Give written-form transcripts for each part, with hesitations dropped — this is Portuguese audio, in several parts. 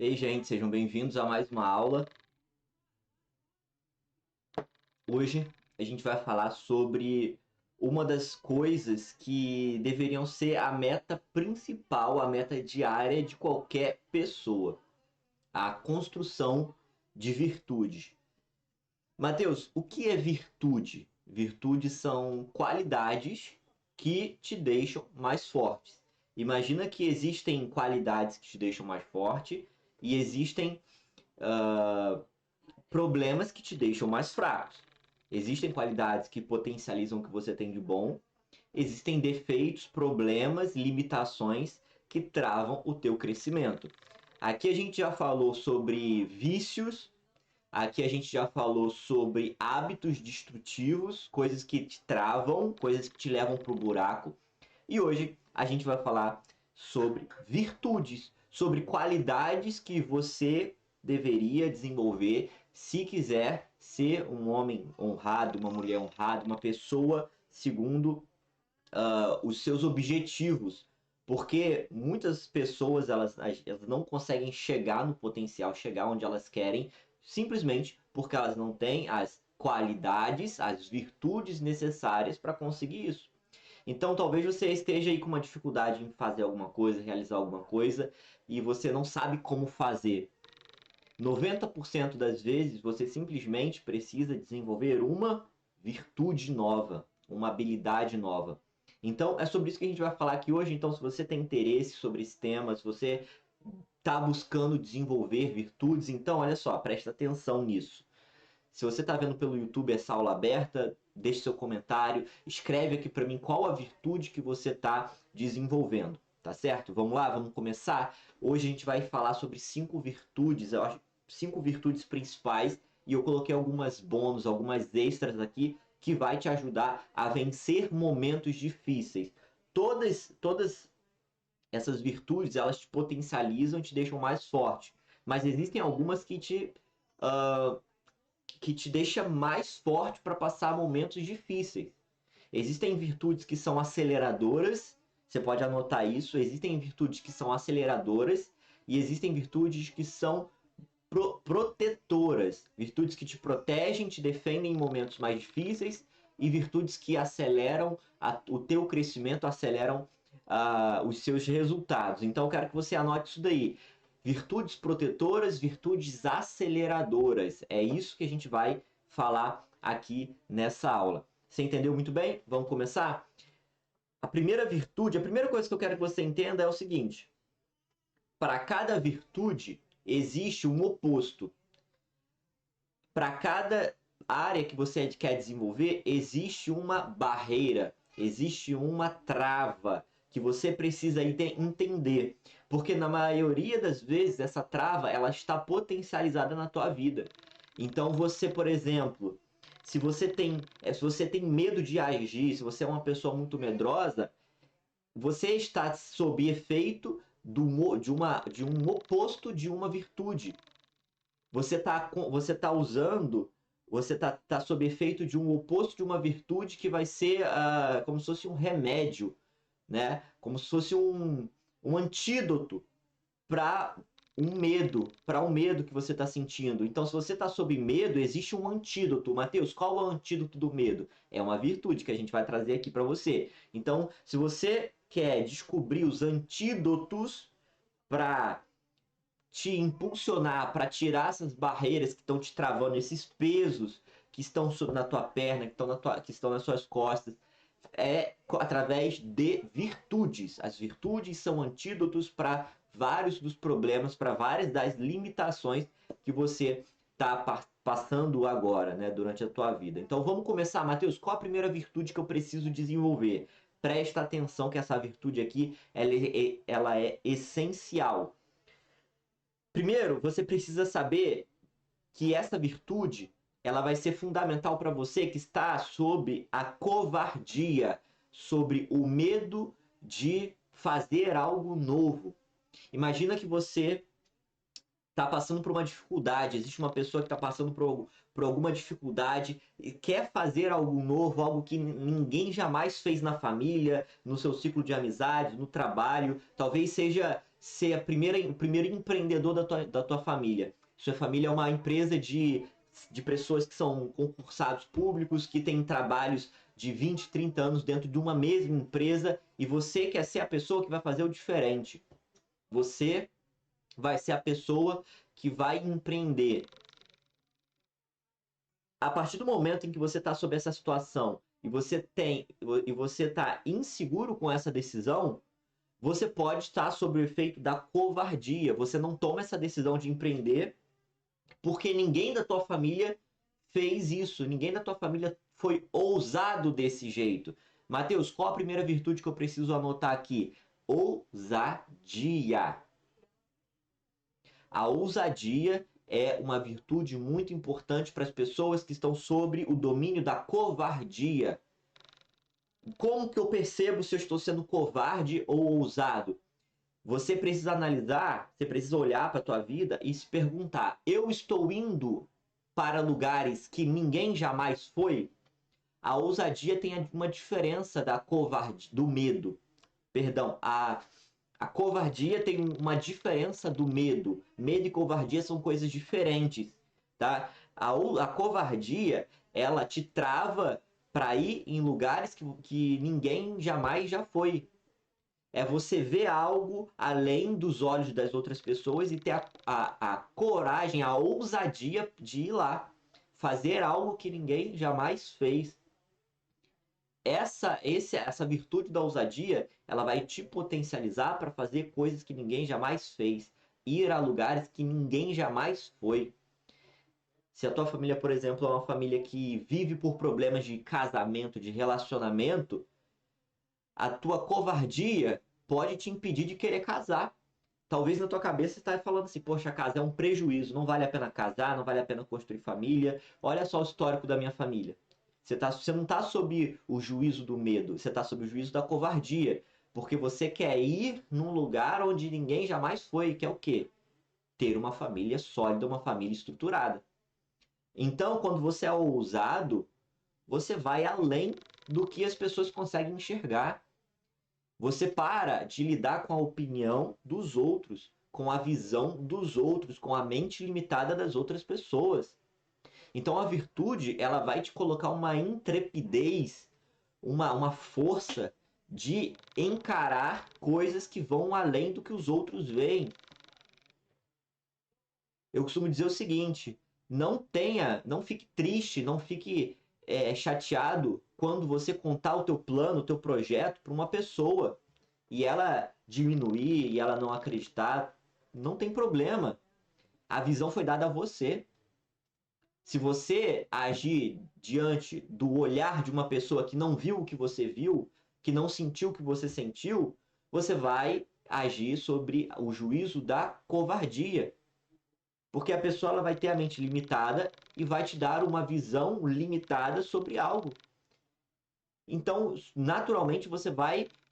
Ei, gente, sejam bem-vindos a mais uma aula. Hoje a gente vai falar sobre uma das coisas que deveriam ser a meta principal, a meta diária de qualquer pessoa: a construção de virtudes. Mateus, o que é virtude? Virtudes são qualidades que te deixam mais fortes. Imagina que existem qualidades que te deixam mais forte e existem problemas que te deixam mais fracos. Existem qualidades que potencializam o que você tem de bom, existem defeitos, problemas, limitações que travam o teu crescimento. Aqui a gente já falou sobre vícios, aqui a gente já falou sobre hábitos destrutivos, coisas que te travam, coisas que te levam para o buraco. E hoje a gente vai falar sobre virtudes, sobre qualidades que você deveria desenvolver se quiser ser um homem honrado, uma mulher honrada, uma pessoa segundo os seus objetivos. Porque muitas pessoas elas não conseguem chegar no potencial, chegar onde elas querem, simplesmente porque elas não têm as qualidades, as virtudes necessárias para conseguir isso. Então, talvez você esteja aí com uma dificuldade em fazer alguma coisa, realizar alguma coisa, e você não sabe como fazer. 90% das vezes você simplesmente precisa desenvolver uma virtude nova, uma habilidade nova. Então, é sobre isso que a gente vai falar aqui hoje. Então, se você tem interesse sobre esse tema, se você está buscando desenvolver virtudes, então, olha só, presta atenção nisso. Se você está vendo pelo YouTube essa aula aberta, deixe seu comentário, escreve aqui para mim qual a virtude que você está desenvolvendo, tá certo? Vamos lá, vamos começar? Hoje a gente vai falar sobre 5 virtudes, eu acho 5 virtudes principais, e eu coloquei algumas bônus, algumas extras aqui que vai te ajudar a vencer momentos difíceis. Todas essas virtudes, elas te potencializam, te deixam mais forte, mas existem algumas uh, que te deixa mais forte para passar momentos difíceis. Existem virtudes que são aceleradoras, você pode anotar isso. Existem virtudes que são aceleradoras e existem virtudes que são protetoras, virtudes que te protegem, te defendem em momentos mais difíceis, e virtudes que aceleram o teu crescimento, aceleram os seus resultados. Então eu quero que você anote isso daí. Virtudes protetoras, virtudes aceleradoras. É isso que a gente vai falar aqui nessa aula. Você entendeu muito bem? Vamos começar? A primeira virtude, a primeira coisa que eu quero que você entenda é o seguinte: para cada virtude existe um oposto. Para cada área que você quer desenvolver, existe uma barreira, existe uma trava que você precisa entender. Porque na maioria das vezes essa trava ela está potencializada na tua vida. Então você, por exemplo, se você tem medo de agir, se você é uma pessoa muito medrosa, você está sob efeito de um oposto de uma virtude. Você tá usando, você tá sob efeito de um oposto de uma virtude que vai ser como se fosse um remédio, né? Como se fosse um antídoto para para um medo que você está sentindo. Então, se você está sob medo, existe um antídoto. Mateus, qual é o antídoto do medo? É uma virtude que a gente vai trazer aqui para você. Então, se você quer descobrir os antídotos para te impulsionar, para tirar essas barreiras que estão te travando, esses pesos que estão na tua perna, que estão nas suas costas, é através de virtudes. As virtudes são antídotos para vários dos problemas, para várias das limitações que você está passando agora, né, durante a tua vida. Então vamos começar, Mateus. Qual a primeira virtude que eu preciso desenvolver? Presta atenção que essa virtude aqui ela é essencial. Primeiro, você precisa saber que essa virtude ela vai ser fundamental para você que está sob a covardia, sobre o medo de fazer algo novo. Imagina que você está passando por uma dificuldade, existe uma pessoa que está passando por alguma dificuldade e quer fazer algo novo, algo que ninguém jamais fez na família, no seu ciclo de amizade, no trabalho, talvez ser o primeiro empreendedor da tua família. Sua família é uma empresa de pessoas que são concursados públicos, que têm trabalhos de 20, 30 anos dentro de uma mesma empresa, e você quer ser a pessoa que vai fazer o diferente. Você vai ser a pessoa que vai empreender. A partir do momento em que você está sob essa situação e você está inseguro com essa decisão, você pode estar sob o efeito da covardia. Você não toma essa decisão de empreender porque ninguém da tua família fez isso, ninguém da tua família foi ousado desse jeito. Mateus, qual a primeira virtude que eu preciso anotar aqui? Ousadia. A ousadia é uma virtude muito importante para as pessoas que estão sobre o domínio da covardia. Como que eu percebo se eu estou sendo covarde ou ousado? Você precisa analisar, você precisa olhar para a tua vida e se perguntar: eu estou indo para lugares que ninguém jamais foi? A ousadia tem uma diferença da covardia, do medo. Perdão, a covardia tem uma diferença do medo. Medo e covardia são coisas diferentes, tá? A covardia, ela te trava para ir em lugares que ninguém jamais já foi. É você ver algo além dos olhos das outras pessoas e ter a coragem, a ousadia de ir lá. Fazer algo que ninguém jamais fez. Essa virtude da ousadia, ela vai te potencializar para fazer coisas que ninguém jamais fez. Ir a lugares que ninguém jamais foi. Se a tua família, por exemplo, é uma família que vive por problemas de casamento, de relacionamento, a tua covardia pode te impedir de querer casar. Talvez na tua cabeça você está falando assim: poxa, casar é um prejuízo, não vale a pena casar, não vale a pena construir família. Olha só o histórico da minha família. Você não está sob o juízo do medo, você está sob o juízo da covardia. Porque você quer ir num lugar onde ninguém jamais foi, que é o quê? Ter uma família sólida, uma família estruturada. Então, quando você é ousado, você vai além do que as pessoas conseguem enxergar. Você para de lidar com a opinião dos outros, com a visão dos outros, com a mente limitada das outras pessoas. Então a virtude, ela vai te colocar uma intrepidez, uma força de encarar coisas que vão além do que os outros veem. Eu costumo dizer o seguinte: não fique triste, não fique chateado quando você contar o teu plano, o teu projeto para uma pessoa e ela diminuir e ela não acreditar. Não tem problema. A visão foi dada a você. Se você agir diante do olhar de uma pessoa que não viu o que você viu, que não sentiu o que você sentiu, você vai agir sobre o juízo da covardia. Porque a pessoa ela vai ter a mente limitada e vai te dar uma visão limitada sobre algo. Então, naturalmente,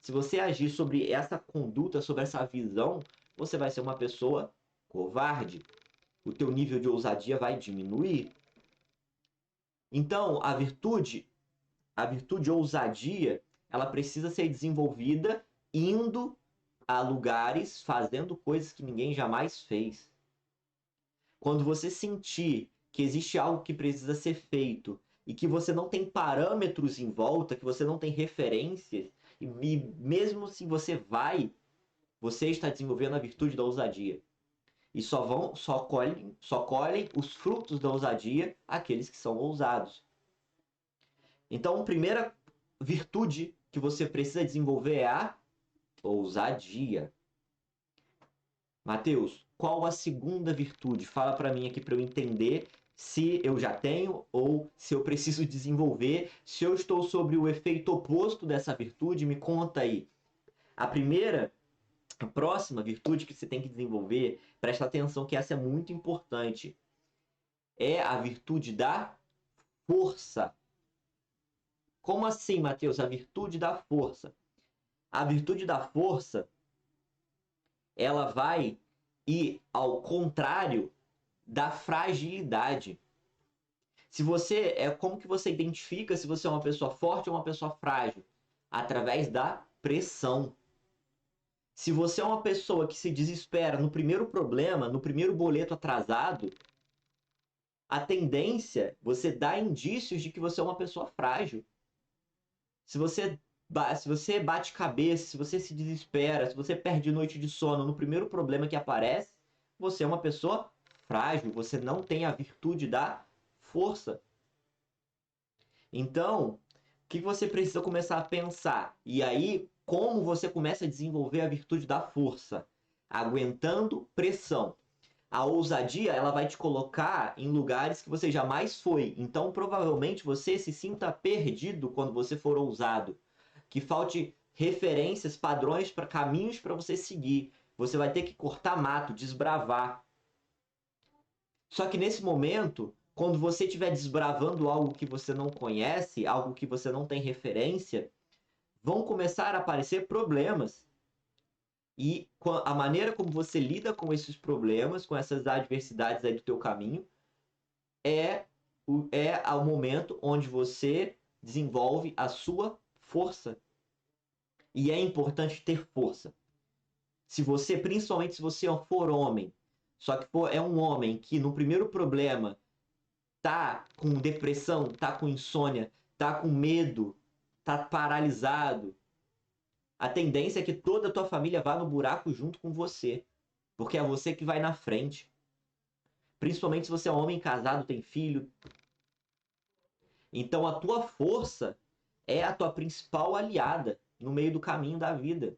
se você agir sobre essa conduta, sobre essa visão, você vai ser uma pessoa covarde. O teu nível de ousadia vai diminuir. Então, a virtude ousadia, ela precisa ser desenvolvida indo a lugares, fazendo coisas que ninguém jamais fez. Quando você sentir que existe algo que precisa ser feito e que você não tem parâmetros em volta, que você não tem referências, e mesmo se você está desenvolvendo a virtude da ousadia. E só colhem os frutos da ousadia aqueles que são ousados. Então, a primeira virtude que você precisa desenvolver é a ousadia. Mateus, qual a segunda virtude? Fala para mim aqui para eu entender se eu já tenho ou se eu preciso desenvolver. Se eu estou sobre o efeito oposto dessa virtude, me conta aí. A próxima virtude que você tem que desenvolver, presta atenção que essa é muito importante, é a virtude da força. Como assim, Mateus? A virtude da força. A virtude da força, ela vai ir ao contrário da fragilidade. Como que você identifica se você é uma pessoa forte ou uma pessoa frágil? Através da pressão. Se você é uma pessoa que se desespera no primeiro problema, no primeiro boleto atrasado, a tendência, você dá indícios de que você é uma pessoa frágil. Se você bate cabeça, se você se desespera, se você perde noite de sono no primeiro problema que aparece, você é uma pessoa frágil, você não tem a virtude da força. Então, o que você precisa começar a pensar? E aí, como você começa a desenvolver a virtude da força? Aguentando pressão. A ousadia, ela vai te colocar em lugares que você jamais foi. Então, provavelmente, você se sinta perdido quando você for ousado. Que falte referências, padrões, para caminhos para você seguir. Você vai ter que cortar mato, desbravar. Só que nesse momento, quando você estiver desbravando algo que você não conhece, algo que você não tem referência, vão começar a aparecer problemas. E a maneira como você lida com esses problemas, com essas adversidades aí do teu caminho, é o momento onde você desenvolve a sua força. E é importante ter força. Principalmente se você for homem, só que é um homem que no primeiro problema tá com depressão, tá com insônia, tá com medo, tá paralisado, a tendência é que toda a tua família vá no buraco junto com você, porque é você que vai na frente. Principalmente se você é homem casado, tem filho. Então a tua força é a tua principal aliada no meio do caminho da vida.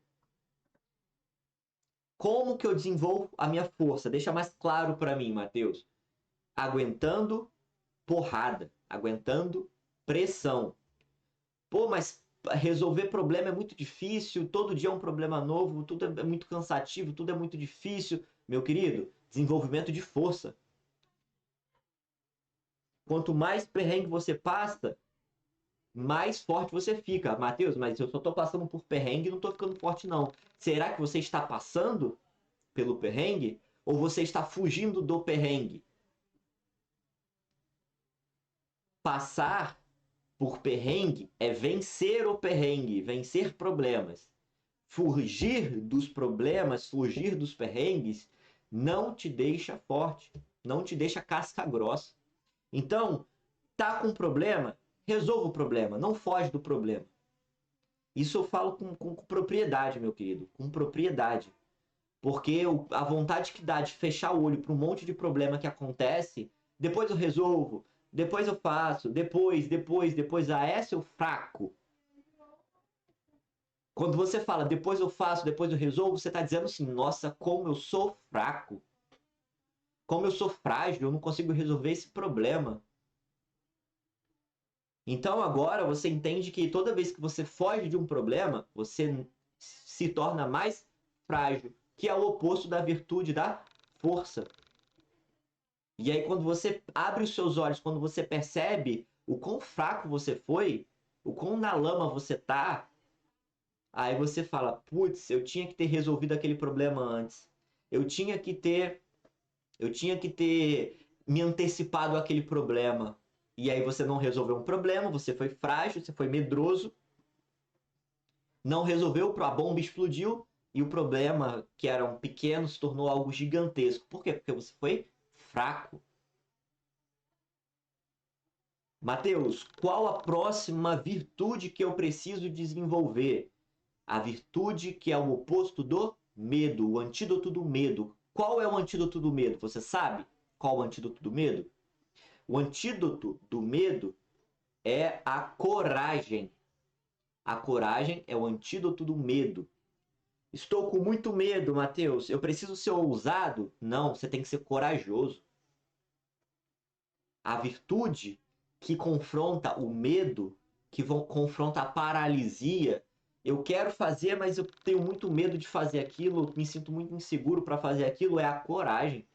Como que eu desenvolvo a minha força? Deixa mais claro para mim, Matheus. Aguentando porrada, aguentando pressão. Pô, mas resolver problema é muito difícil, todo dia é um problema novo, tudo é muito cansativo, tudo é muito difícil. Meu querido, desenvolvimento de força. Quanto mais perrengue você passa, mais forte você fica. Matheus, mas eu só tô passando por perrengue e não tô ficando forte, não. Será que você está passando pelo perrengue? Ou você está fugindo do perrengue? Passar por perrengue é vencer o perrengue, vencer problemas. Fugir dos problemas, fugir dos perrengues, não te deixa forte, não te deixa casca grossa. Então, tá com problema? Resolva o problema, não foge do problema. Isso eu falo com propriedade, meu querido, com propriedade. Porque a vontade que dá de fechar o olho para um monte de problema que acontece, depois eu resolvo, depois eu faço, depois, esse é o fraco. Quando você fala depois eu faço, depois eu resolvo, você está dizendo assim, nossa, como eu sou fraco. Como eu sou frágil, eu não consigo resolver esse problema. Então agora você entende que toda vez que você foge de um problema, você se torna mais frágil, que é o oposto da virtude da força. E aí quando você abre os seus olhos, quando você percebe o quão fraco você foi, o quão na lama você tá, aí você fala, putz, eu tinha que ter resolvido aquele problema antes. Eu tinha que ter me antecipado àquele problema. E aí você não resolveu um problema, você foi frágil, você foi medroso, não resolveu, a bomba explodiu e o problema, que era um pequeno, se tornou algo gigantesco. Por quê? Porque você foi fraco. Mateus, qual a próxima virtude que eu preciso desenvolver? A virtude que é o oposto do medo, o antídoto do medo. Qual é o antídoto do medo? Você sabe qual é o antídoto do medo? O antídoto do medo é a coragem. A coragem é o antídoto do medo. Estou com muito medo, Mateus. Eu preciso ser ousado? Não, você tem que ser corajoso. A virtude que confronta o medo, que confronta a paralisia. Eu quero fazer, mas eu tenho muito medo de fazer aquilo, me sinto muito inseguro para fazer aquilo, é a coragem.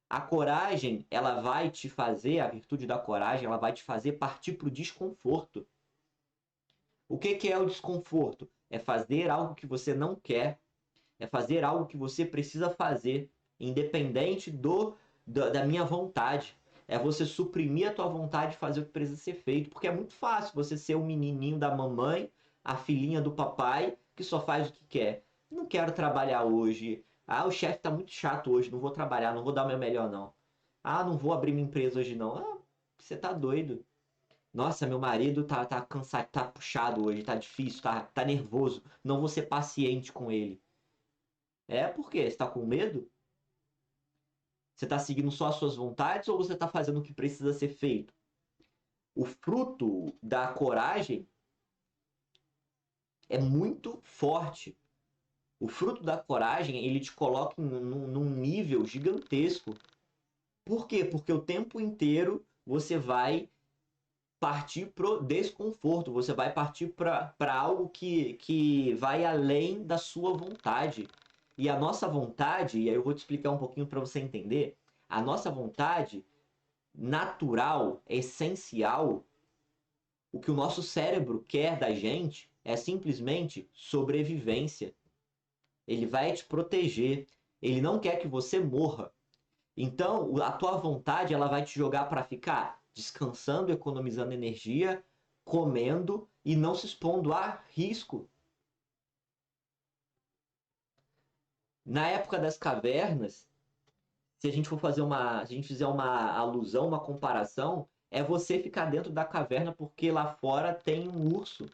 A coragem, ela vai te fazer, a virtude da coragem, ela vai te fazer partir para o desconforto. O que é o desconforto? É fazer algo que você não quer, é fazer algo que você precisa fazer, independente da minha vontade. É você suprimir a tua vontade de fazer o que precisa ser feito, porque é muito fácil você ser o menininho da mamãe, a filhinha do papai, que só faz o que quer. Não quero trabalhar hoje. Ah, o chefe tá muito chato hoje, não vou trabalhar, não vou dar o meu melhor, não. Ah, não vou abrir minha empresa hoje, não. Ah, você tá doido. Nossa, meu marido tá cansado, tá puxado hoje, tá difícil, tá nervoso. Não vou ser paciente com ele. É por quê? Você tá com medo? Você tá seguindo só as suas vontades ou você tá fazendo o que precisa ser feito? O fruto da coragem é muito forte. O fruto da coragem, ele te coloca num nível gigantesco. Por quê? Porque o tempo inteiro você vai partir pro desconforto, você vai partir para algo que vai além da sua vontade. E a nossa vontade, e aí eu vou te explicar um pouquinho para você entender, a nossa vontade natural, essencial, o que o nosso cérebro quer da gente é simplesmente sobrevivência. Ele vai te proteger. Ele não quer que você morra. Então, a tua vontade, ela vai te jogar para ficar descansando, economizando energia, comendo e não se expondo a risco. Na época das cavernas, se a gente for fazer se a gente fizer uma alusão, uma comparação, é você ficar dentro da caverna porque lá fora tem um urso.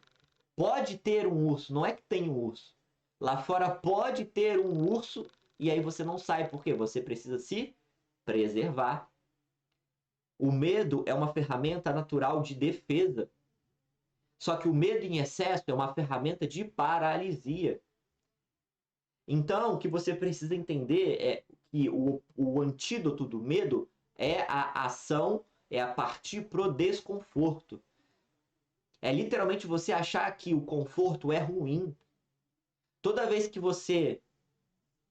Pode ter um urso, não é que tem um urso. Lá fora pode ter um urso e aí você não sai porque você precisa se preservar. O medo é uma ferramenta natural de defesa. Só que o medo em excesso é uma ferramenta de paralisia. Então, o que você precisa entender é que o antídoto do medo é a ação, é a partir pro desconforto. É literalmente você achar que o conforto é ruim. Toda vez que você.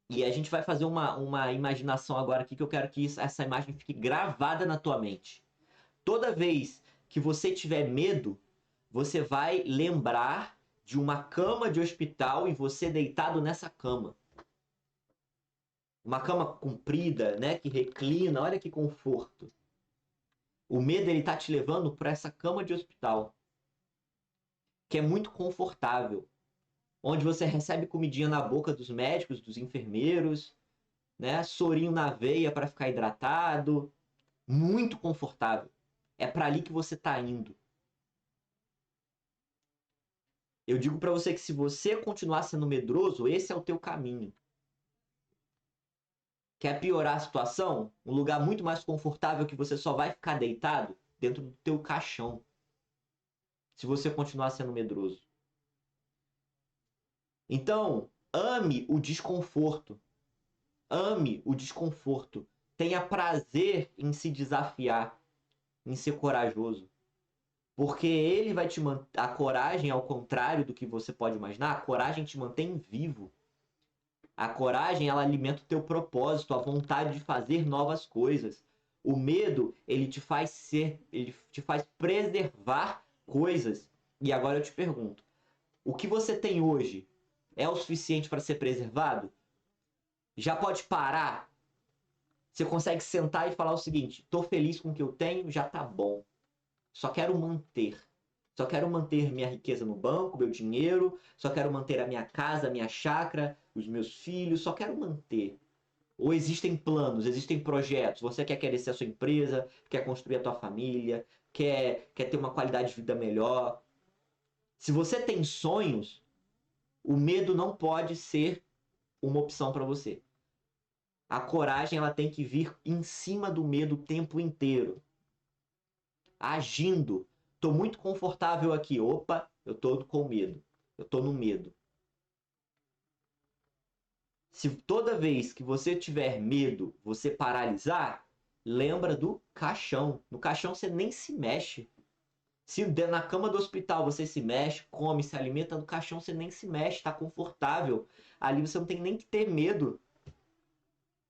E a gente vai fazer uma imaginação agora aqui que eu quero que essa imagem fique gravada na tua mente. Toda vez que você tiver medo, você vai lembrar de uma cama de hospital e você deitado nessa cama. Uma cama comprida, né, que reclina, olha que conforto. O medo ele tá te levando para essa cama de hospital, que é muito confortável, onde você recebe comidinha na boca dos médicos, dos enfermeiros, né, sorinho na veia para ficar hidratado, muito confortável. É para ali que você tá indo. Eu digo para você que se você continuar sendo medroso, esse é o teu caminho. Quer piorar a situação? Um lugar muito mais confortável que você só vai ficar deitado dentro do teu caixão. Se você continuar sendo medroso. Então, ame o desconforto. Ame o desconforto. Tenha prazer em se desafiar, em ser corajoso. Porque ele vai te manter. A coragem, ao contrário do que você pode imaginar, a coragem te mantém vivo. A coragem, ela alimenta o teu propósito, a vontade de fazer novas coisas. O medo, ele te faz preservar coisas. E agora eu te pergunto, o que você tem hoje é o suficiente para ser preservado? Já pode parar? Você consegue sentar e falar o seguinte: estou feliz com o que eu tenho, já tá bom. Só quero manter. Só quero manter minha riqueza no banco, meu dinheiro, só quero manter a minha casa, a minha chácara, os meus filhos, só quero manter. Ou existem planos, existem projetos, você quer crescer a sua empresa, quer construir a tua família, quer ter uma qualidade de vida melhor. Se você tem sonhos, o medo não pode ser uma opção para você. A coragem ela tem que vir em cima do medo o tempo inteiro. Agindo. Tô muito confortável aqui. Opa, eu tô com medo. Eu tô no medo. Se toda vez que você tiver medo, você paralisar, lembra do caixão. No caixão você nem se mexe. Se na cama do hospital você se mexe, come, se alimenta, no caixão você nem se mexe, está confortável. Ali você não tem nem que ter medo,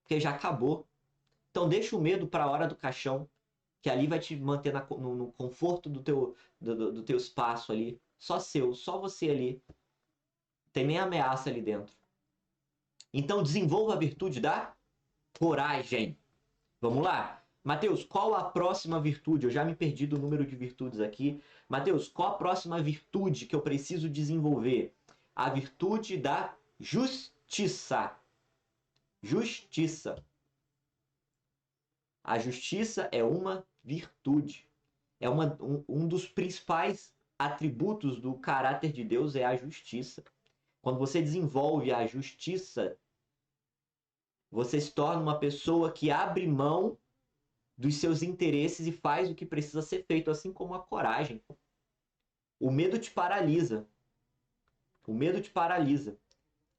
porque já acabou. Então deixa o medo para a hora do caixão, que ali vai te manter no conforto do teu espaço ali. Só seu, só você ali. Tem nem ameaça ali dentro. Então desenvolva a virtude da coragem. Vamos lá? Matheus, qual a próxima virtude? Eu já me perdi do número de virtudes aqui. Matheus, qual a próxima virtude que eu preciso desenvolver? A virtude da justiça. Justiça. A justiça é uma virtude. É um dos principais atributos do caráter de Deus é a justiça. Quando você desenvolve a justiça, você se torna uma pessoa que abre mão dos seus interesses e faz o que precisa ser feito, assim como a coragem. O medo te paralisa. O medo te paralisa.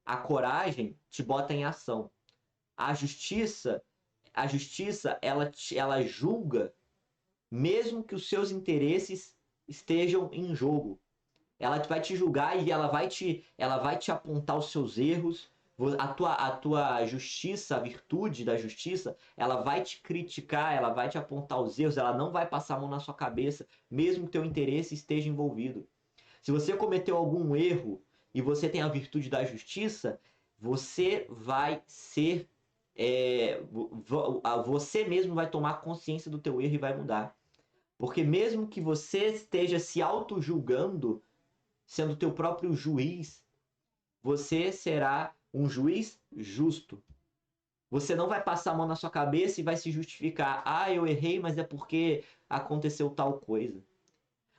A coragem te bota em ação. A justiça ela julga mesmo que os seus interesses estejam em jogo. Ela vai te julgar e ela vai te apontar os seus erros. A tua justiça, a virtude da justiça, ela vai te criticar, ela vai te apontar os erros, ela não vai passar a mão na sua cabeça, mesmo que teu interesse esteja envolvido. Se você cometeu algum erro e você tem a virtude da justiça, você vai ser... você mesmo vai tomar consciência do teu erro e vai mudar. Porque mesmo que você esteja se auto-julgando, sendo teu próprio juiz, você será um juiz justo. Você não vai passar a mão na sua cabeça e vai se justificar. Ah, eu errei, mas é porque aconteceu tal coisa.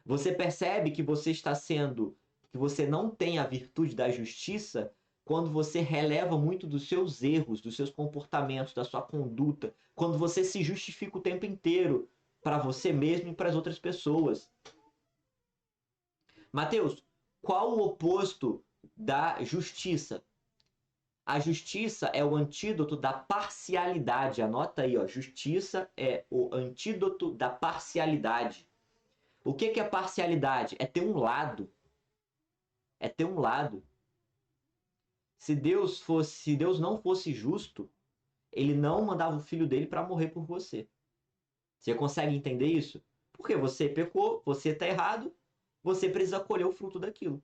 Você percebe que que você não tem a virtude da justiça quando você releva muito dos seus erros, dos seus comportamentos, da sua conduta, quando você se justifica o tempo inteiro para você mesmo e para as outras pessoas. Mateus, qual o oposto da justiça? A justiça é o antídoto da parcialidade. Anota aí, ó. Justiça é o antídoto da parcialidade. O que é parcialidade? É ter um lado. É ter um lado. Se Deus não fosse justo, ele não mandava o filho dele para morrer por você. Você consegue entender isso? Porque você pecou, você está errado, você precisa colher o fruto daquilo.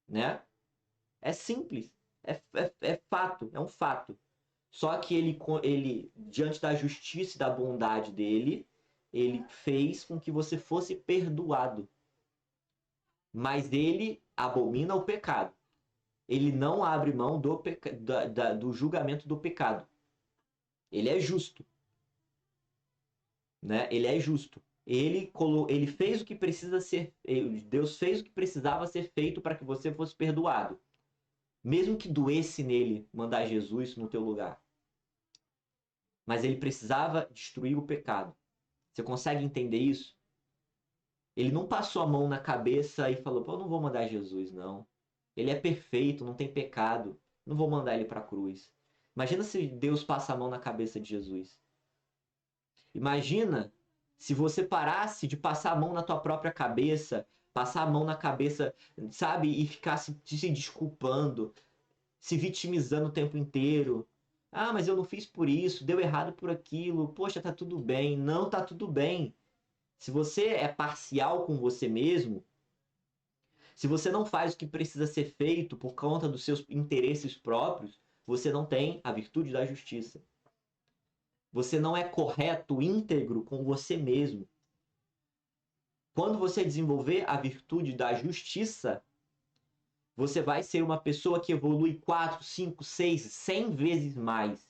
Né? É simples. É fato, é um fato. Só que ele, diante da justiça e da bondade dele, ele fez com que você fosse perdoado. Mas ele abomina o pecado. Ele não abre mão do julgamento do pecado. Ele é justo. Né? Ele é justo. Ele fez o que precisa ser... Deus fez o que precisava ser feito para que você fosse perdoado. Mesmo que doesse nele mandar Jesus no teu lugar. Mas ele precisava destruir o pecado. Você consegue entender isso? Ele não passou a mão na cabeça e falou, pô, eu não vou mandar Jesus, não. Ele é perfeito, não tem pecado. Não vou mandar ele para a cruz. Imagina se Deus passa a mão na cabeça de Jesus. Imagina se você parasse de passar a mão na tua própria cabeça, passar a mão na cabeça, sabe? E ficar se desculpando, se vitimizando o tempo inteiro. Ah, mas eu não fiz por isso, deu errado por aquilo. Poxa, tá tudo bem. Não tá tudo bem. Se você é parcial com você mesmo, se você não faz o que precisa ser feito por conta dos seus interesses próprios, você não tem a virtude da justiça. Você não é correto, íntegro com você mesmo. Quando você desenvolver a virtude da justiça, você vai ser uma pessoa que evolui 4, 5, 6, 100 vezes mais.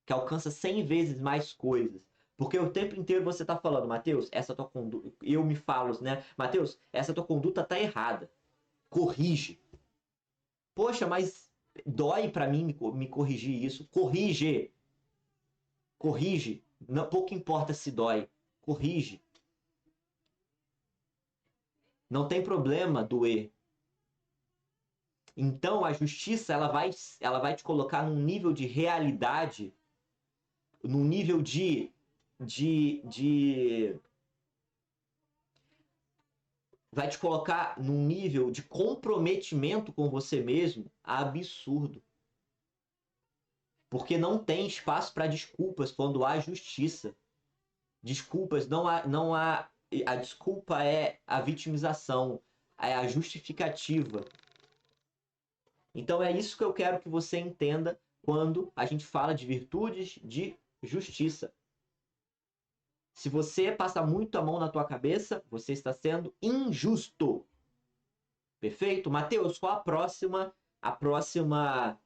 Que alcança 100 vezes mais coisas. Porque o tempo inteiro você está falando, Mateus, essa tua conduta... Eu me falo, né? Mateus, essa tua conduta tá errada. Corrige. Poxa, mas dói para mim me corrigir isso. Corrige. Corrige. Não, pouco importa se dói. Corrige. Não tem problema doer. Então a justiça ela vai te colocar num nível de realidade, num nível vai te colocar num nível de comprometimento com você mesmo absurdo. Porque não tem espaço para desculpas quando há justiça. Desculpas, não há. A desculpa é a vitimização, é a justificativa. Então é isso que eu quero que você entenda quando a gente fala de virtudes de justiça. Se você passa muito a mão na tua cabeça, você está sendo injusto. Perfeito? Mateus, qual a próxima a próxima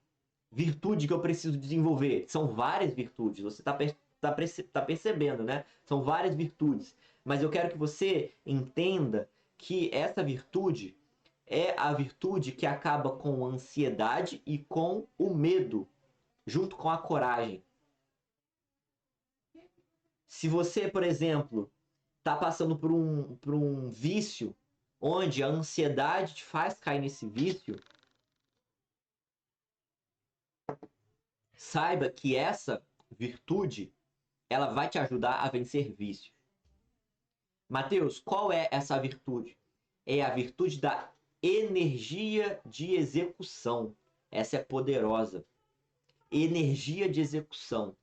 virtude que eu preciso desenvolver? São várias virtudes, você tá percebendo, né? São várias virtudes. Mas eu quero que você entenda que essa virtude é a virtude que acaba com a ansiedade e com o medo, junto com a coragem. Se você, por exemplo, está passando por um vício, onde a ansiedade te faz cair nesse vício, saiba que essa virtude, ela vai te ajudar a vencer vício. Mateus, qual é essa virtude? É a virtude da energia de execução. Essa é poderosa. Energia de execução.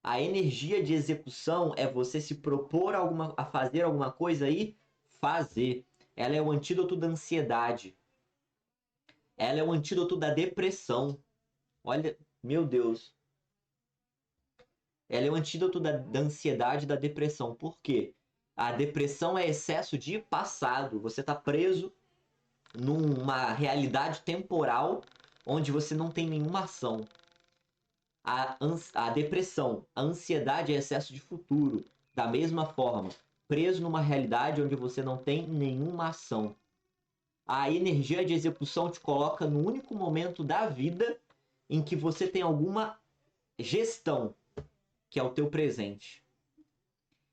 A energia de execução é você se propor a fazer alguma coisa e fazer. Ela é o antídoto da ansiedade. Ela é o antídoto da depressão. Olha, meu Deus. Ela é o antídoto da ansiedade e da depressão. Por quê? A depressão é excesso de passado. Você está preso numa realidade temporal onde você não tem nenhuma ação. A depressão, a ansiedade é excesso de futuro. Da mesma forma, preso numa realidade onde você não tem nenhuma ação. A energia de execução te coloca no único momento da vida em que você tem alguma gestão, que é o teu presente.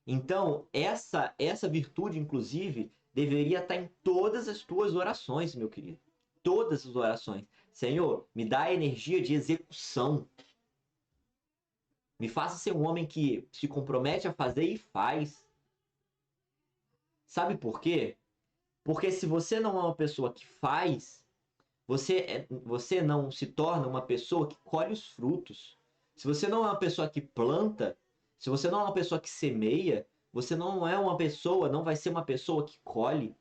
Então, essa virtude, inclusive, deveria estar em todas as tuas orações, meu querido. Todas as orações. Senhor, me dá a energia de execução. Me faça ser um homem que se compromete a fazer e faz. Sabe por quê? Porque se você não é uma pessoa que faz, você não se torna uma pessoa que colhe os frutos. Se você não é uma pessoa que planta, se você não é uma pessoa que semeia, você não é uma pessoa, não vai ser uma pessoa que colhe.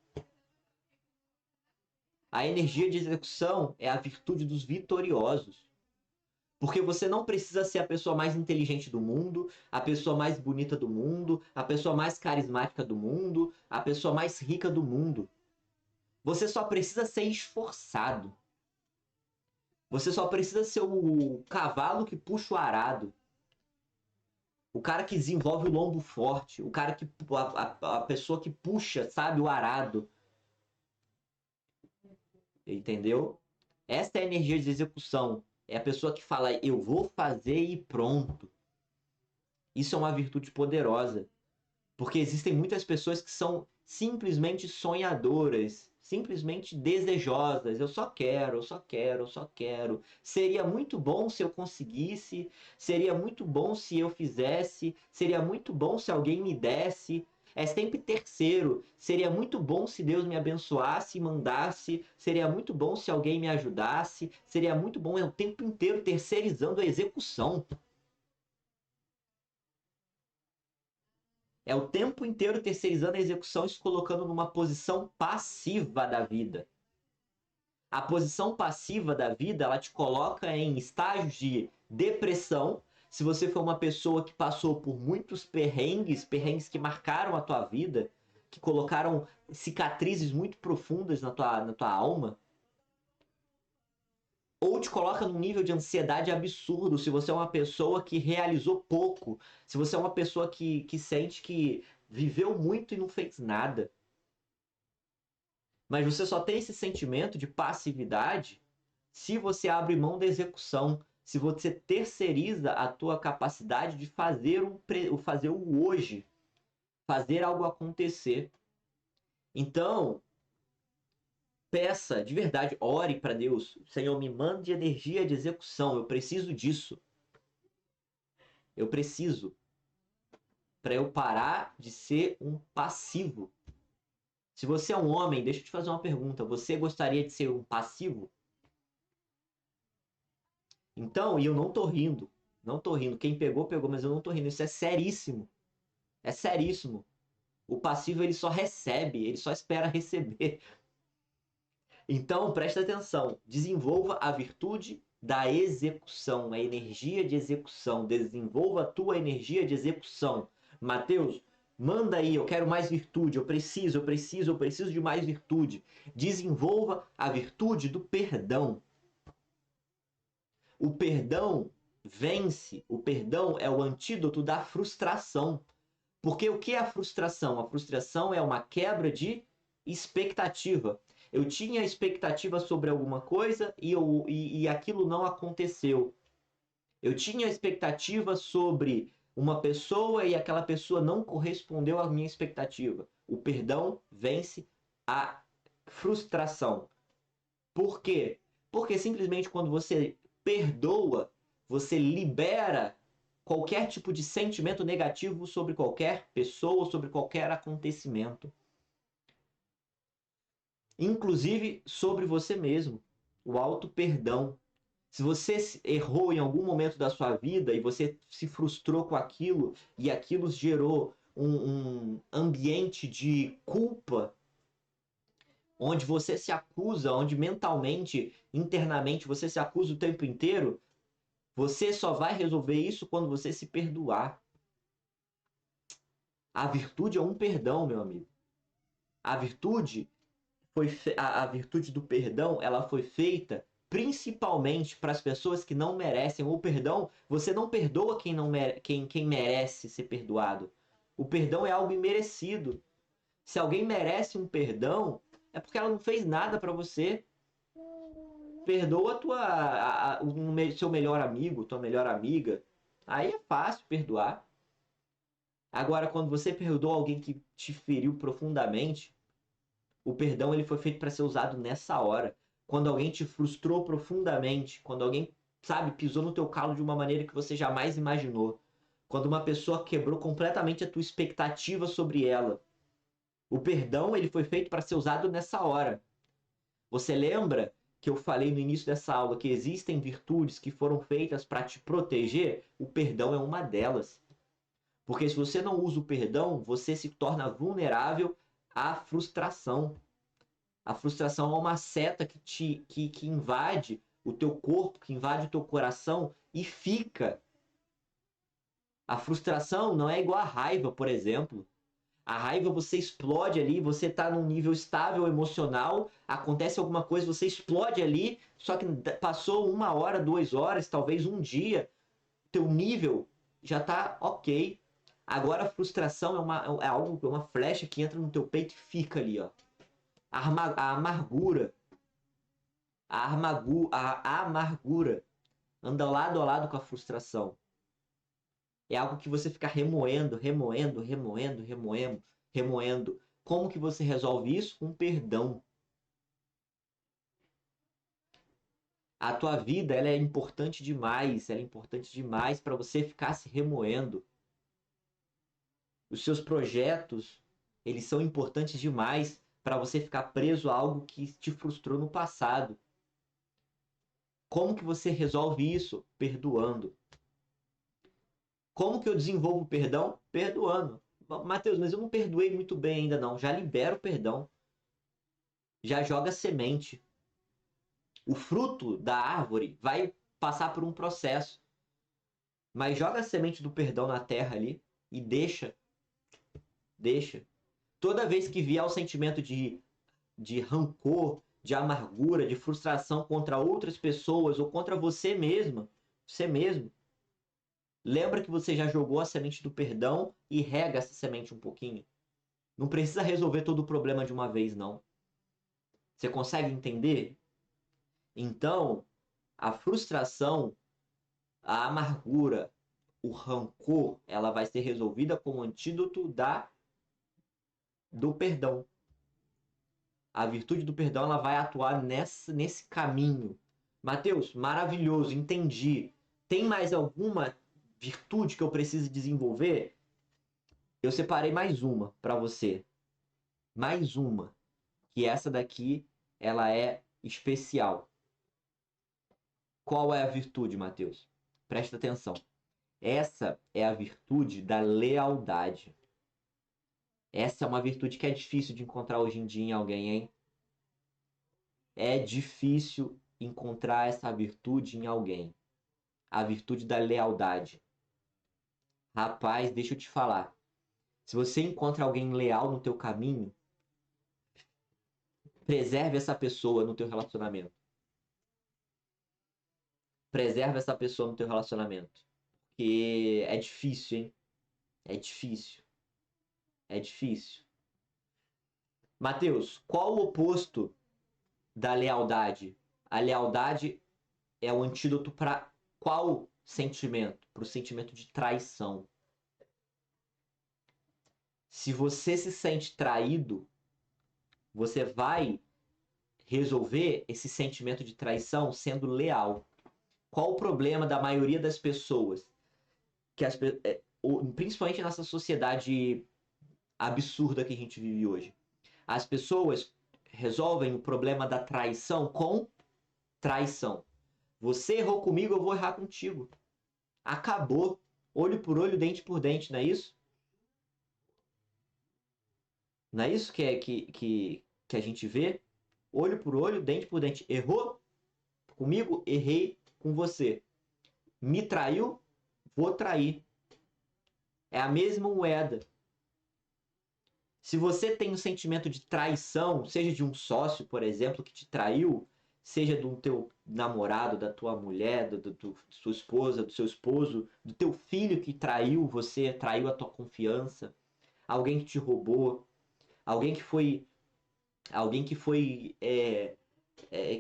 A energia de execução é a virtude dos vitoriosos. Porque você não precisa ser a pessoa mais inteligente do mundo, a pessoa mais bonita do mundo, a pessoa mais carismática do mundo, a pessoa mais rica do mundo. Você só precisa ser esforçado. Você só precisa ser o cavalo que puxa o arado. O cara que desenvolve o lombo forte. O cara que. A pessoa que puxa, sabe, o arado. Entendeu? Essa é a energia de execução. É a pessoa que fala, eu vou fazer e pronto. Isso é uma virtude poderosa. Porque existem muitas pessoas que são simplesmente sonhadoras, simplesmente desejosas. Eu só quero, eu só quero, eu só quero. Seria muito bom se eu conseguisse, seria muito bom se eu fizesse, seria muito bom se alguém me desse. É sempre terceiro. Seria muito bom se Deus me abençoasse e mandasse. Seria muito bom se alguém me ajudasse. Seria muito bom, é o tempo inteiro terceirizando a execução. É o tempo inteiro terceirizando a execução e se colocando numa posição passiva da vida. A posição passiva da vida, ela te coloca em estágios de depressão. Se você for uma pessoa que passou por muitos perrengues, perrengues que marcaram a tua vida, que colocaram cicatrizes muito profundas na tua alma, ou te coloca num nível de ansiedade absurdo, se você é uma pessoa que realizou pouco, se você é uma pessoa que sente que viveu muito e não fez nada. Mas você só tem esse sentimento de passividade se você abre mão da execução, se você terceiriza a tua capacidade de fazer o hoje, fazer algo acontecer. Então, peça, de verdade, ore para Deus. Senhor, me mande energia de execução. Eu preciso disso. Eu preciso. Para eu parar de ser um passivo. Se você é um homem, deixa eu te fazer uma pergunta. Você gostaria de ser um passivo? Então, e eu não tô rindo. Não tô rindo. Quem pegou, pegou, mas eu não tô rindo. Isso é seríssimo. É seríssimo. O passivo, ele só recebe, ele só espera receber. Então, presta atenção, desenvolva a virtude da execução, a energia de execução, desenvolva a tua energia de execução. Mateus, Manda aí, eu quero mais virtude, eu preciso de mais virtude. Desenvolva a virtude do perdão. O perdão vence, o perdão é o antídoto da frustração. Porque o que é a frustração? A frustração é uma quebra de expectativa. Eu tinha expectativa sobre alguma coisa e aquilo não aconteceu. Eu tinha expectativa sobre uma pessoa e aquela pessoa não correspondeu à minha expectativa. O perdão vence a frustração. Por quê? Porque simplesmente quando você perdoa, você libera qualquer tipo de sentimento negativo sobre qualquer pessoa, sobre qualquer acontecimento. Inclusive sobre você mesmo. O auto-perdão. Se você errou em algum momento da sua vida e você se frustrou com aquilo e aquilo gerou um ambiente de culpa, onde você se acusa, onde mentalmente, internamente, você se acusa o tempo inteiro, você só vai resolver isso quando você se perdoar. A virtude é um perdão, meu amigo. A virtude a virtude do perdão, ela foi feita principalmente para as pessoas que não merecem. O perdão, você não perdoa quem não quem merece ser perdoado. O perdão é algo imerecido. Se alguém merece um perdão, é porque ela não fez nada para você. Perdoa o seu melhor amigo, tua melhor amiga. Aí é fácil perdoar. Agora, quando você perdoa alguém que te feriu profundamente, o perdão ele foi feito para ser usado nessa hora. Quando alguém te frustrou profundamente, quando alguém, sabe, pisou no teu calo de uma maneira que você jamais imaginou. Quando uma pessoa quebrou completamente a tua expectativa sobre ela. O perdão ele foi feito para ser usado nessa hora. Você lembra que eu falei no início dessa aula que existem virtudes que foram feitas para te proteger? O perdão é uma delas. Porque se você não usa o perdão, você se torna vulnerável à frustração. A frustração é uma seta que invade o teu corpo, que invade o teu coração e fica. A frustração não é igual a raiva, por exemplo. A raiva você explode ali, você está num nível estável emocional, acontece alguma coisa, você explode ali, só que passou 1 hora, 2 horas, talvez um dia, teu nível já está ok. Agora a frustração é algo, é uma flecha que entra no teu peito e fica ali, ó. A amargura, a amargura anda lado a lado com a frustração. É algo que você fica remoendo, remoendo, remoendo, remoendo, remoendo. Como que você resolve isso? Com perdão. A tua vida, ela é importante demais para você ficar se remoendo. Os seus projetos, eles são importantes demais para você ficar preso a algo que te frustrou no passado. Como que você resolve isso? Perdoando. Como que eu desenvolvo o perdão? Perdoando. Mateus, mas eu não perdoei muito bem ainda não. Já libera o perdão. Já joga semente. O fruto da árvore vai passar por um processo. Mas joga a semente do perdão na terra ali e deixa. Deixa. Toda vez que vier o sentimento de rancor, de amargura, de frustração contra outras pessoas ou contra você mesmo, lembra que você já jogou a semente do perdão e rega essa semente um pouquinho. Não precisa resolver todo o problema de uma vez, não. Você consegue entender? Então, a frustração, a amargura, o rancor, ela vai ser resolvida com o antídoto do perdão. A virtude do perdão ela vai atuar nesse caminho. Mateus, maravilhoso, entendi. Tem mais alguma virtude que eu preciso desenvolver? Eu separei mais uma para você. Mais uma. Que essa daqui, ela é especial. Qual é a virtude, Mateus? Presta atenção. Essa é a virtude da lealdade. Essa é uma virtude que é difícil de encontrar hoje em dia em alguém, hein? É difícil encontrar essa virtude em alguém. A virtude da lealdade. Rapaz, deixa eu te falar. Se você encontra alguém leal no teu caminho, preserve essa pessoa no teu relacionamento. Preserve essa pessoa no teu relacionamento. Porque é difícil, hein? É difícil. É difícil. Mateus, qual o oposto da lealdade? A lealdade é o antídoto para qual sentimento? Para o sentimento de traição. Se você se sente traído, você vai resolver esse sentimento de traição sendo leal. Qual o problema da maioria das pessoas? Que principalmente nessa sociedade absurda que a gente vive hoje. As pessoas resolvem o problema da traição com traição. Você errou comigo, eu vou errar contigo. Acabou. Olho por olho, dente por dente, não é isso? Não é isso que a gente vê? Olho por olho, dente por dente. Errou comigo, errei com você. Me traiu, vou trair. É a mesma moeda. Se você tem um sentimento de traição, seja de um sócio, por exemplo, que te traiu, seja do teu namorado, da tua mulher, da sua esposa, do seu esposo, do teu filho que traiu você, traiu a tua confiança, alguém que te roubou, alguém que foi,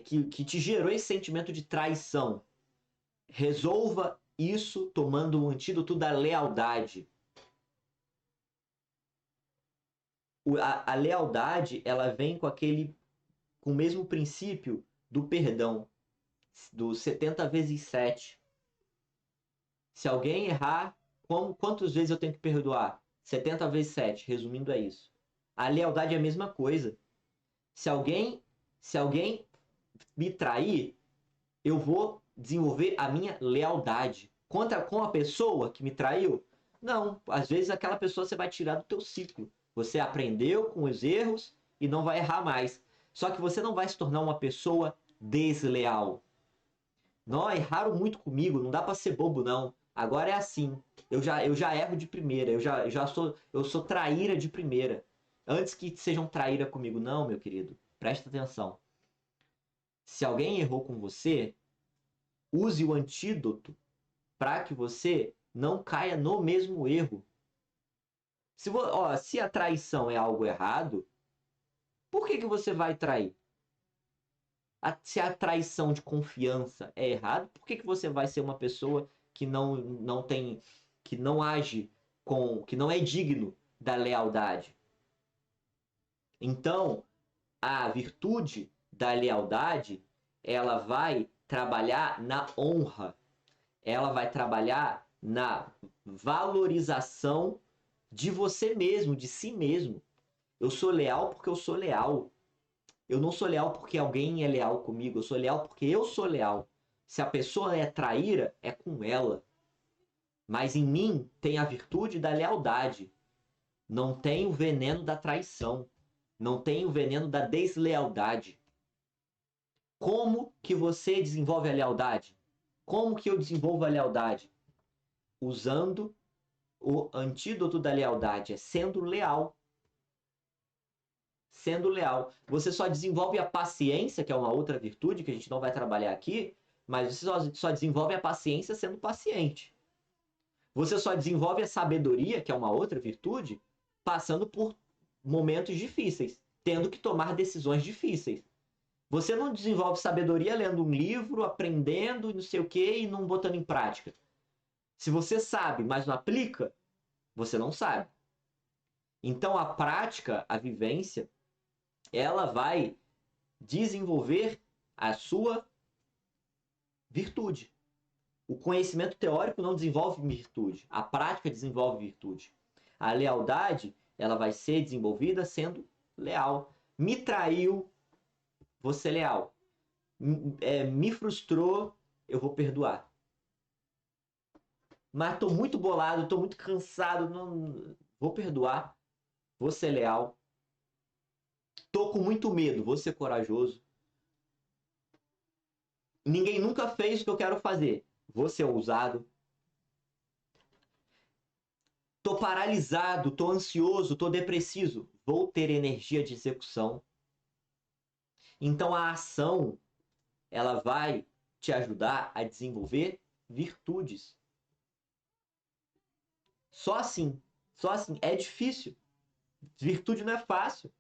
que te gerou esse sentimento de traição. Resolva isso tomando o antídoto da lealdade. A lealdade, ela vem com o mesmo princípio do perdão, do 70 vezes 7. Se alguém errar, quantas vezes eu tenho que perdoar? 70 vezes 7, resumindo é isso. A lealdade é a mesma coisa. Se alguém me trair, eu vou desenvolver a minha lealdade. Com a pessoa que me traiu? Não, às vezes aquela pessoa você vai tirar do teu ciclo. Você aprendeu com os erros e não vai errar mais. Só que você não vai se tornar uma pessoa desleal. Não, erraram muito comigo, não dá para ser bobo não. Agora é assim. Eu já erro de primeira, eu sou traíra de primeira. Antes que sejam traíra comigo, não, meu querido. Presta atenção. Se alguém errou com você, use o antídoto para que você não caia no mesmo erro. Se a traição é algo errado, por que você vai trair? Se a traição de confiança é errado, por que você vai ser uma pessoa que não tem, que não age que não é digno da lealdade? Então, a virtude da lealdade, ela vai trabalhar na honra, ela vai trabalhar na valorização de você mesmo, de si mesmo. Eu sou leal porque eu sou leal. Eu não sou leal porque alguém é leal comigo. Eu sou leal porque eu sou leal. Se a pessoa é traíra, é com ela. Mas em mim tem a virtude da lealdade. Não tem o veneno da traição. Não tem o veneno da deslealdade. Como que você desenvolve a lealdade? Como que eu desenvolvo a lealdade? Usando o antídoto da lealdade, é sendo leal. Sendo leal. Você só desenvolve a paciência, que é uma outra virtude que a gente não vai trabalhar aqui, mas você só desenvolve a paciência sendo paciente. Você só desenvolve a sabedoria, que é uma outra virtude, passando por momentos difíceis, tendo que tomar decisões difíceis. Você não desenvolve sabedoria lendo um livro, aprendendo, não sei o quê, e não botando em prática. Se você sabe, mas não aplica, você não sabe. Então a prática, a vivência, ela vai desenvolver a sua virtude. O conhecimento teórico não desenvolve virtude, a prática desenvolve virtude. A lealdade, ela vai ser desenvolvida sendo leal. Me traiu, vou ser leal. Me frustrou, eu vou perdoar. Mas estou muito bolado, estou muito cansado, não vou perdoar, vou ser leal. Tô com muito medo, vou ser corajoso. Ninguém nunca fez o que eu quero fazer, vou ser ousado. Tô paralisado, tô ansioso, tô depressivo. Vou ter energia de execução. Então a ação, ela vai te ajudar a desenvolver virtudes. Só assim. Só assim. É difícil. Virtude não é fácil.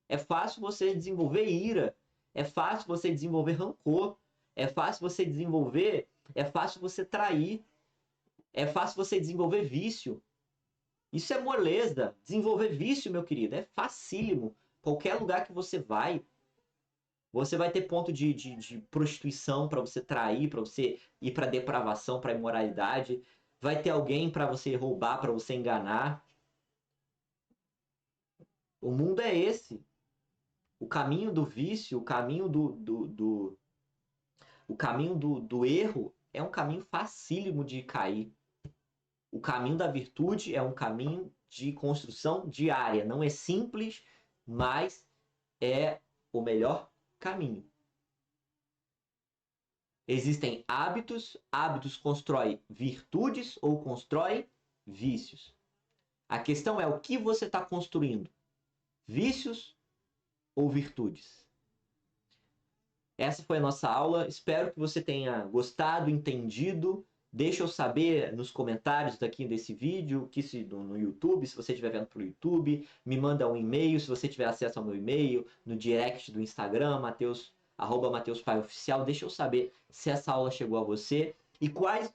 É fácil você desenvolver ira. É fácil você desenvolver rancor. É fácil você desenvolver. É fácil você trair. É fácil você desenvolver vício. Isso é moleza. Desenvolver vício, meu querido, é facílimo. Qualquer lugar que você vai ter ponto de prostituição para você trair, para você ir para depravação, para imoralidade. Vai ter alguém para você roubar, para você enganar. O mundo é esse. O caminho do vício, o caminho o caminho do erro é um caminho facílimo de cair. O caminho da virtude é um caminho de construção diária. Não é simples, mas é o melhor caminho. Existem hábitos, hábitos constroem virtudes ou constroem vícios. A questão é o que você está construindo, vícios ou virtudes? Essa foi a nossa aula. Espero que você tenha gostado, entendido. Deixa eu saber nos comentários daqui desse vídeo, que se no YouTube, se você estiver vendo pelo YouTube, me manda um e-mail, se você tiver acesso ao meu e-mail, no direct do Instagram, Mateus, @MateusPaiOficial. Deixa eu saber se essa aula chegou a você e quais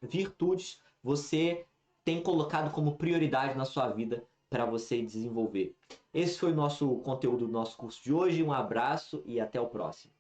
virtudes você tem colocado como prioridade na sua vida para você desenvolver. Esse foi o nosso conteúdo do nosso curso de hoje. Um abraço e até o próximo.